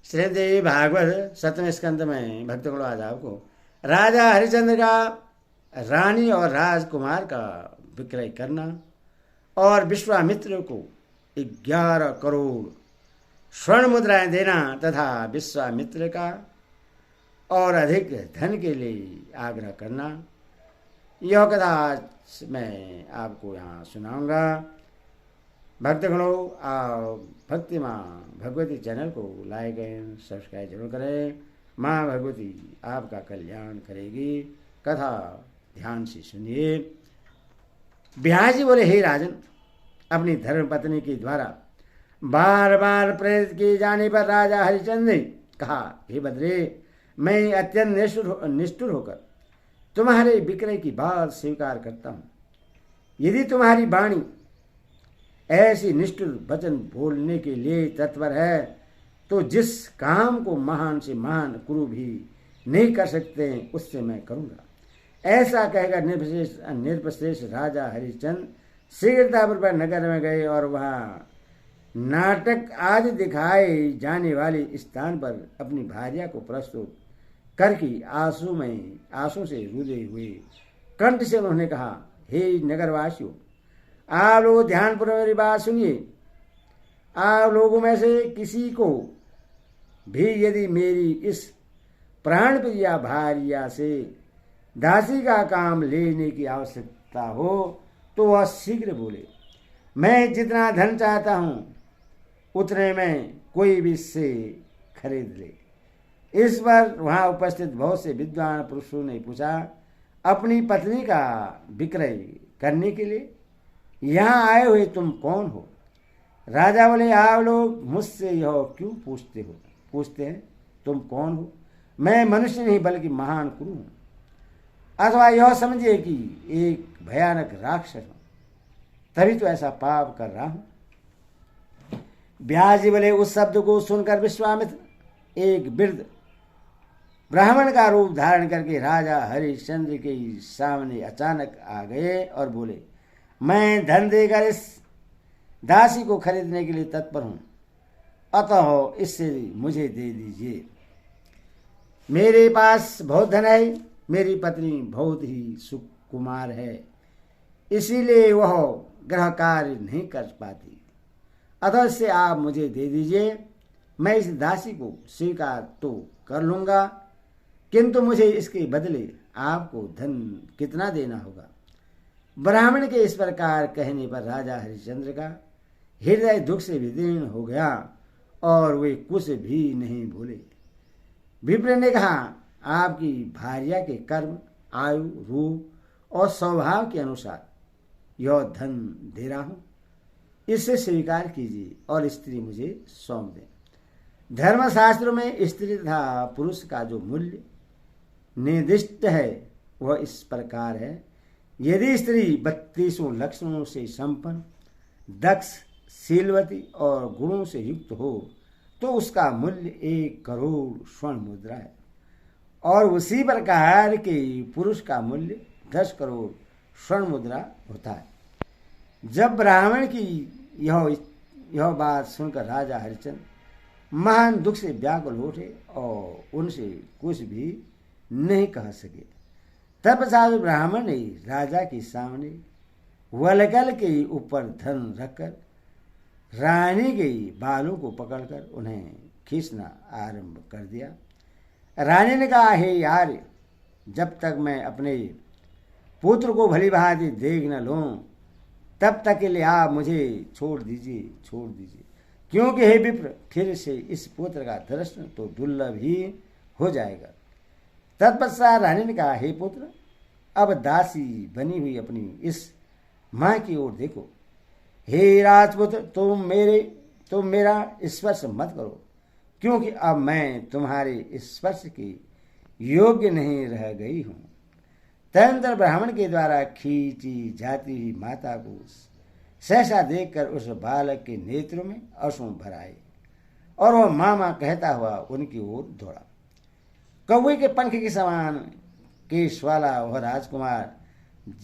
श्रीदेवी भागवत 7वें स्कंद में भक्तगण आज आपको राजा हरिश्चंद्र का रानी और राजकुमार का विक्रय करना और विश्वामित्र को 11 करोड़ स्वर्ण मुद्राएं देना तथा विश्वामित्र का और अधिक धन के लिए आग्रह करना, यह कथा मैं आपको यहाँ सुनाऊंगा। भक्तगणों, आप भक्ति माँ भगवती चैनल को लाइक एंड सब्सक्राइब जरूर करें। माँ भगवती आपका कल्याण करेगी। कथा ध्यान से सुनिए। ब्याजी बोले, हे राजन, अपनी धर्म पत्नी के द्वारा बार बार प्रेरित किए जाने पर राजा हरिश्चंद्र ने कहा, हे बद्रे, मैं अत्यंत निष्ठुर होकर तुम्हारे विक्रय की बात स्वीकार करता हूँ। यदि तुम्हारी वाणी ऐसी निष्ठुर वचन बोलने के लिए तत्पर है तो जिस काम को महान से महान कुरु भी नहीं कर सकते उससे मैं करूँगा। ऐसा कहकर निर्पश्रेष्ठ राजा हरिश्चंद्र शीघ्रतापुर पर नगर में गए और वहाँ नाटक आदि दिखाए जाने वाले स्थान पर अपनी भार्या को प्रस्तुत करके आंसू से रुदे हुए कंठ से उन्होंने कहा, हे नगरवासियों, आप लोग ध्यानपूर्वक मेरी बात सुनिए। आप लोगों में से किसी को भी यदि मेरी इस प्राण प्रिया भार्या से दासी का काम लेने की आवश्यकता हो तो वह शीघ्र बोले। मैं जितना धन चाहता हूँ उतने में कोई भी इससे खरीद ले। इस पर वहाँ उपस्थित बहुत से विद्वान पुरुषों ने पूछा, अपनी पत्नी का विक्रय करने के लिए यहाँ आए हुए तुम कौन हो? राजा बोले, आप लोग मुझसे यह क्यों पूछते हैं? तुम कौन हो? मैं मनुष्य नहीं बल्कि महान कुरु हूँ, अथवा यह समझिए कि एक भयानक राक्षस हूँ, तभी तो ऐसा पाप कर रहा हूँ। व्यास जी बोले, उस शब्द को सुनकर विश्वामित्र एक वृद्ध ब्राह्मण का रूप धारण करके राजा हरिश्चंद्र के सामने अचानक आ गए और बोले, मैं धन देकर इस दासी को खरीदने के लिए तत्पर हूँ, अतः इससे मुझे दे दीजिए। मेरे पास बहुत धन है, मेरी पत्नी बहुत ही सुकुमार है, इसीलिए वह गृह कार्य नहीं कर पाती, अतः इससे आप मुझे दे दीजिए। मैं इस दासी को स्वीकार तो कर लूँगा, किंतु मुझे इसके बदले आपको धन कितना देना होगा? ब्राह्मण के इस प्रकार कहने पर राजा हरिश्चंद्र का हृदय दुख से विदीर्ण हो गया और वे कुछ भी नहीं बोले। विप्र ने कहा, आपकी भार्या के कर्म, आयु, रूप और स्वभाव के अनुसार यह धन दे रहा हूँ, इससे स्वीकार कीजिए और स्त्री मुझे सौंप दें। धर्मशास्त्रों में स्त्री तथा पुरुष का जो मूल्य निर्दिष्ट है वह इस प्रकार है। यदि स्त्री 32 लक्षणों से संपन्न, दक्ष, शीलवती और गुणों से युक्त हो तो उसका मूल्य 1 करोड़ स्वर्ण मुद्रा है, और उसी प्रकार के पुरुष का मूल्य 10 करोड़ स्वर्ण मुद्रा होता है। जब ब्राह्मण की यह बात सुनकर राजा हरिश्चंद्र महान दुख से व्याकुल उठे और उनसे कुछ भी नहीं कह सके। तत्पश्चात ब्राह्मण ने राजा के सामने वलकल के ऊपर धन रखकर रानी के बालों को पकड़कर उन्हें खींचना आरंभ कर दिया। रानी ने कहा, हे यार, जब तक मैं अपने पुत्र को भली भांति देख न लूं तब तक के लिए आप मुझे छोड़ दीजिए, क्योंकि हे विप्र, फिर से इस पुत्र का दर्शन तो दुर्लभ ही हो जाएगा। तत्पश्चात रानी ने कहा, हे पुत्र, अब दासी बनी हुई अपनी इस माँ की ओर देखो। हे राजपुत्र, तुम मेरा स्पर्श मत करो, क्योंकि अब मैं तुम्हारे स्पर्श के योग्य नहीं रह गई हूँ। तदनंतर ब्राह्मण के द्वारा खींची जाती हुई माता को सहसा देखकर उस बालक के नेत्रों में आंसू भर आए और वह मामा कहता हुआ उनकी ओर दौड़ा। कौवे के पंख के समान केश वाला वह राजकुमार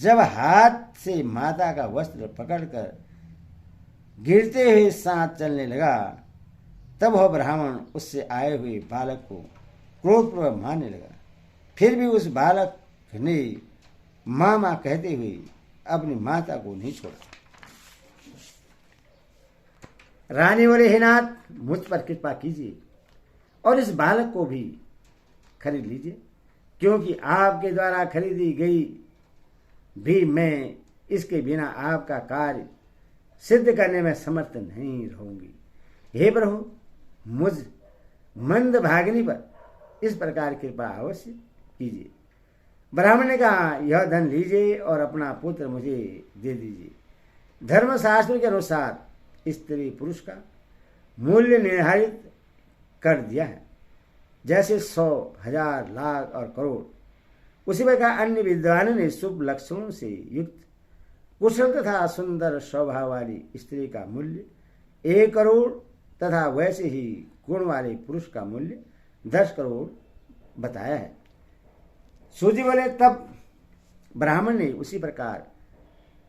जब हाथ से माता का वस्त्र पकड़कर गिरते हुए साथ चलने लगा तब वह ब्राह्मण उससे आए हुए बालक को क्रोधपूर्वक मारने लगा। फिर भी उस बालक ने माँ माँ कहते हुए अपनी माता को नहीं छोड़ा। रानी बोले, हे नाथ, मुझ पर कृपा कीजिए और इस बालक को भी खरीद लीजिए, क्योंकि आपके द्वारा खरीदी गई भी मैं इसके बिना आपका कार्य सिद्ध करने में समर्थ नहीं रहूंगी। हे प्रभु, मुझ मंद भागिनी पर इस प्रकार कृपा अवश्य कीजिए। ब्राह्मण ने कहा, यह धन लीजिए और अपना पुत्र मुझे दे दीजिए। धर्मशास्त्र के अनुसार स्त्री पुरुष का मूल्य निर्धारित कर दिया है, जैसे 100, 1000, लाख और करोड़। उसी प्रकार अन्य विद्वानों ने शुभ लक्षणों से युक्त कुशल तथा सुंदर स्वभाव वाली स्त्री का मूल्य 1 करोड़ तथा वैसे ही गुण वाले पुरुष का मूल्य 10 करोड़ बताया है। सूजी बोले, तब ब्राह्मण ने उसी प्रकार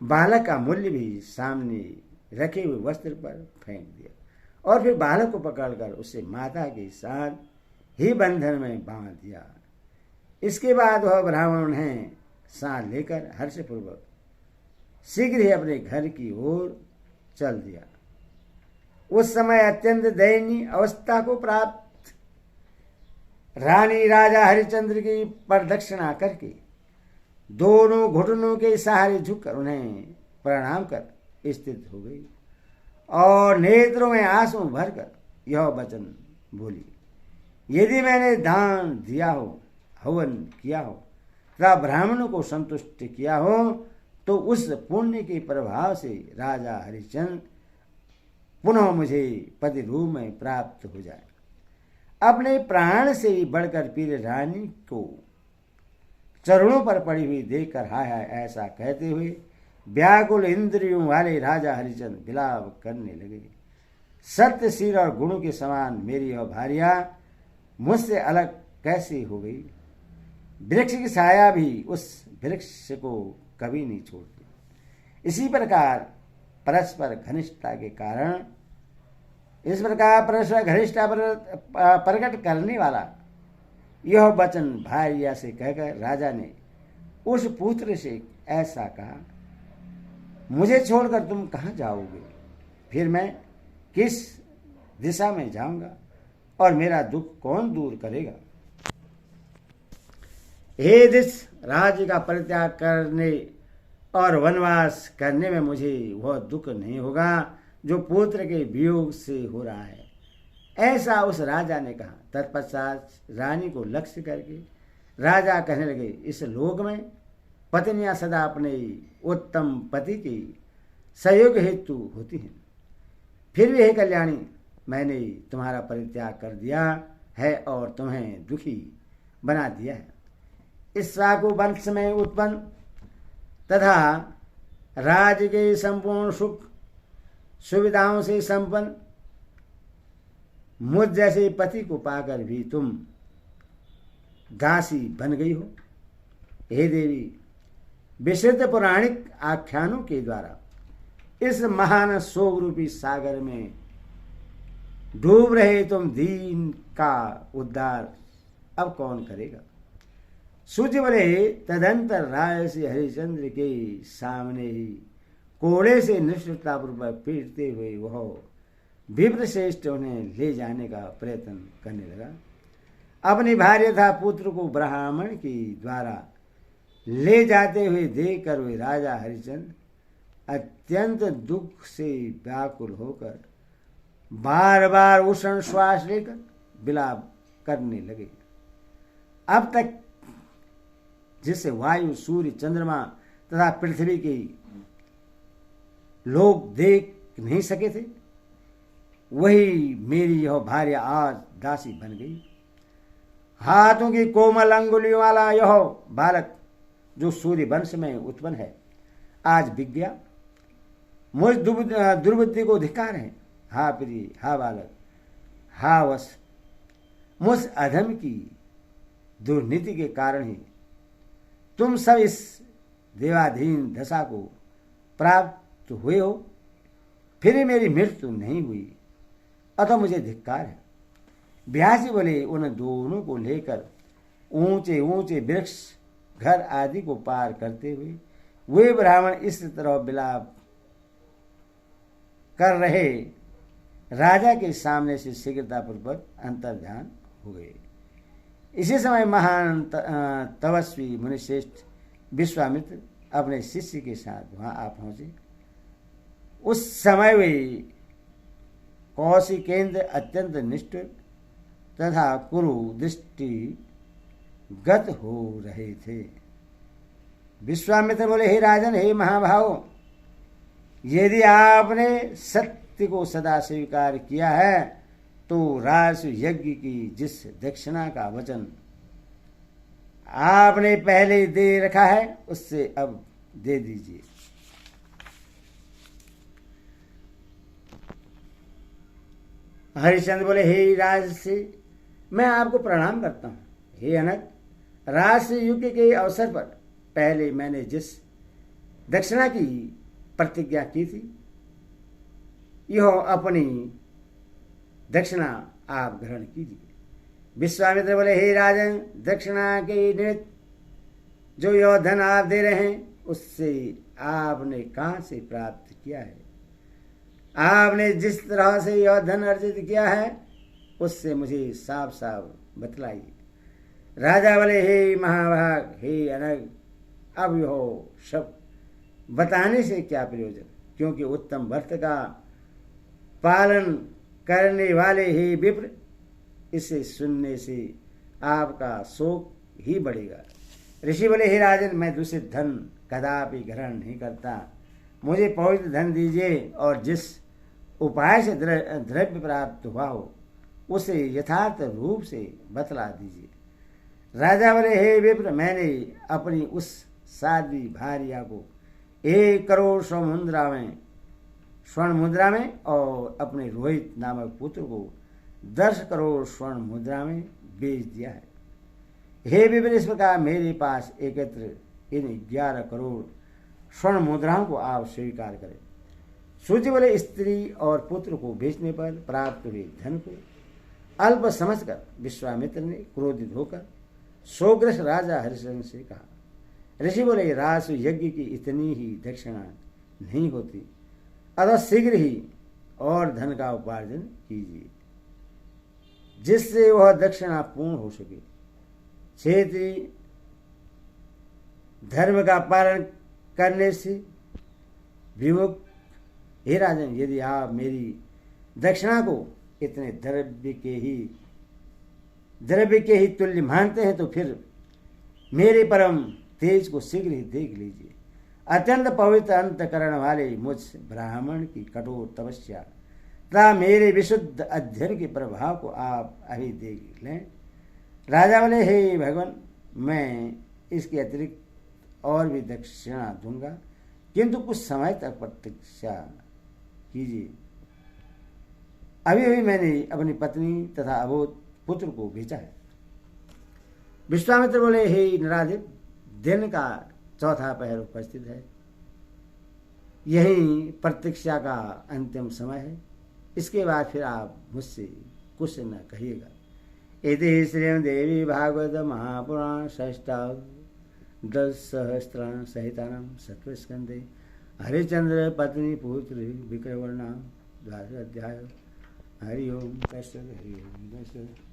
बालक का मूल्य भी सामने रखे हुए वस्त्र पर फेंक दिया और फिर बालक को पकड़कर उसे माता के साथ ही बंधन में बांध दिया। इसके बाद वह ब्राह्मण उन्हें साथ लेकर हर्षपूर्वक शीघ्र ही अपने घर की ओर चल दिया। उस समय अत्यंत दयनीय अवस्था को प्राप्त रानी राजा हरिश्चंद्र की प्रदक्षिणा करके दोनों घुटनों के सहारे झुककर उन्हें प्रणाम कर स्थित हो गई और नेत्रों में आंसू भरकर यह वचन बोली, यदि मैंने दान दिया हो, हवन किया हो तथा ब्राह्मणों को संतुष्ट किया हो, तो उस पुण्य के प्रभाव से राजा हरिश्चंद्र पुनः मुझे पति रूप में प्राप्त हो जाए। अपने प्राण से ही बढ़कर प्रिय रानी को चरणों पर पड़ी हुई देखकर हाय हाय ऐसा कहते हुए व्याकुल इंद्रियों वाले राजा हरिश्चंद्र विलाप करने लगे। सत्यशील और गुणों के समान मेरी यह भार्या मुझसे अलग कैसे हो गई? वृक्ष की छाया भी उस वृक्ष को कभी नहीं छोड़ती। इसी प्रकार परस्पर घनिष्ठता के कारण इस प्रकार परस्पर घनिष्ठता प्रकट करने वाला यह वचन भार्या से कहकर राजा ने उस पुत्र से ऐसा कहा, मुझे छोड़कर तुम कहाँ जाओगे? फिर मैं किस दिशा में जाऊंगा और मेरा दुख कौन दूर करेगा? हे दिश, राज्य का परित्याग करने और वनवास करने में मुझे वह दुख नहीं होगा जो पुत्र के वियोग से हो रहा है, ऐसा उस राजा ने कहा। तत्पश्चात रानी को लक्ष्य करके राजा कहने लगे, इस लोक में पत्नियां सदा अपने उत्तम पति की सहयोग हेतु होती हैं। फिर भी हे कल्याणी, मैंने तुम्हारा परित्याग कर दिया है और तुम्हें दुखी बना दिया है। इस साकु वंश में उत्पन्न तथा राज्य के संपूर्ण सुख सुविधाओं से संपन्न मुझ जैसे पति को पाकर भी तुम दासी बन गई हो। हे देवी, विशुद्ध पौराणिक आख्यानों के द्वारा इस महान शोक रूपी सागर में डूब रहे तुम दीन का उद्धार अब कौन करेगा? सूर्य बोले, तदंतर राय से हरिश्चंद्र के सामने ही कोड़े से निष्ठुरतापूर्वक पीटते हुए वह विप्रश्रेष्ठ उन्हें ले जाने का प्रयत्न करने लगा। अपनी भार्य तथा पुत्र को ब्राह्मण के द्वारा ले जाते हुए देखकर वे राजा हरिश्चंद्र अत्यंत दुख से व्याकुल होकर बार बार उष्ण श्वास लेकर विलाप करने लगे। अब तक जिससे वायु, सूर्य, चंद्रमा तथा पृथ्वी के लोग देख नहीं सके थे, वही मेरी यह भार्या आज दासी बन गई। हाथों की कोमल अंगुलियों वाला यह बालक जो सूर्य वंश में उत्पन्न है, आज बिक गया। मुझ दुर्बुद्धि को धिक्कार है। हा प्रिय, हा बालक, हा वश, मुझ अधम की दुर्नीति के कारण ही तुम सब इस देवाधीन दशा को प्राप्त हुए हो। फिर मेरी मृत्यु नहीं हुई अतः मुझे धिक्कार है। ब्यासी बोले, उन दोनों को लेकर ऊंचे ऊंचे वृक्ष, घर आदि को पार करते हुए वे ब्राह्मण इस तरह विलाप कर रहे राजा के सामने से शीघ्रतापूर्वक अंतर्ध्यान हो गए। इसी समय महान तपस्वी मुनिश्रेष्ठ विश्वामित्र अपने शिष्य के साथ वहां आ पहुंचे। उस समय वे कौशिकेंद्र अत्यंत निष्ठुर तथा कुरु दृष्टि गत हो रहे थे। विश्वामित्र बोले, हे राजन, हे महाभाव, यदि आपने सत्य को सदा स्वीकार किया है तो राज यज्ञ की जिस दक्षिणा का वचन आपने पहले दे रखा है उससे अब दे दीजिए। हरिश्चंद्र बोले, हे राजर्षि, मैं आपको प्रणाम करता हूँ। हे अनक, राज युग के अवसर पर पहले मैंने जिस दक्षिणा की प्रतिज्ञा की थी, यह अपनी दक्षिणा आप ग्रहण कीजिए। विश्वामित्र बोले, हे राजन, दक्षिणा के निमित्त जो यह धन आप दे रहे हैं उससे आपने कहां से प्राप्त किया है? आपने जिस तरह से यह धन अर्जित किया है उससे मुझे साफ साफ बतलाइए। राजा बोले, हे महाभाग, हे अनग, अब यह सब बताने से क्या प्रयोजन, क्योंकि उत्तम व्रत का पालन करने वाले हे विप्र, इसे सुनने से आपका शोक ही बढ़ेगा। ऋषि बोले, हे राजन, मैं दूषित धन कदापि ग्रहण नहीं करता। मुझे पवित्र धन दीजिए और जिस उपाय से द्रव्य प्राप्त हुआ हो उसे यथार्थ रूप से बतला दीजिए। राजा बोले, हे विप्र, मैंने अपनी उस साध्वी भार्या को 1 करोड़ स्वर्ण मुद्रा में और अपने रोहित नामक पुत्र को 10 करोड़ स्वर्ण मुद्रा में बेच दिया है। हे विप्र, इस प्रकार मेरे पास एकत्र इन 11 करोड़ स्वर्ण मुद्राओं को आप स्वीकार करें। सूर्य बोले, स्त्री और पुत्र को बेचने पर प्राप्त हुए धन को अल्प समझकर विश्वामित्र ने क्रोधित होकर शोकग्रस्त राजा हरिश्चंद्र से कहा। ऋषि बोले, राज यज्ञ की इतनी ही दक्षिणा नहीं होती, अतः शीघ्र ही और धन का उपार्जन कीजिए जिससे वह दक्षिणा पूर्ण हो सके। क्षेत्रीय धर्म का पालन करने से विमुख हे राजन, यदि आप मेरी दक्षिणा को इतने द्रव्य के ही तुल्य मानते हैं तो फिर मेरे परम तेज को शीघ्र ही देख लीजिए। अत्यंत पवित्र अंतकरण वाले मुझ ब्राह्मण की कठोर तपस्या तथा मेरे विशुद्ध अध्ययन के प्रभाव को आप अभी देख लें। राजा बोले, हे भगवान, मैं इसके अतिरिक्त और भी दक्षिणा दूंगा, किंतु कुछ समय तक प्रतीक्षा कीजिए। अभी अभी मैंने अपनी पत्नी तथा अबोध पुत्र को भेजा है। विश्वामित्र बोले, हे नराधिप, दिन का चौथा पहर उपस्थित है, यही प्रतीक्षा का अंतिम समय है। इसके बाद फिर आप मुझसे कुछ न कहिएगा। इति श्रीमद् देवी भागवत महापुराण षष्ठाव 10 सहस्त्राण सहितानां सप्तस्कंधे हरिचंद्र पत्नी पुत्र विक्रमणाम 12 अध्याय। हरि ओम तत्सत्। हरि ओम तत्सत्।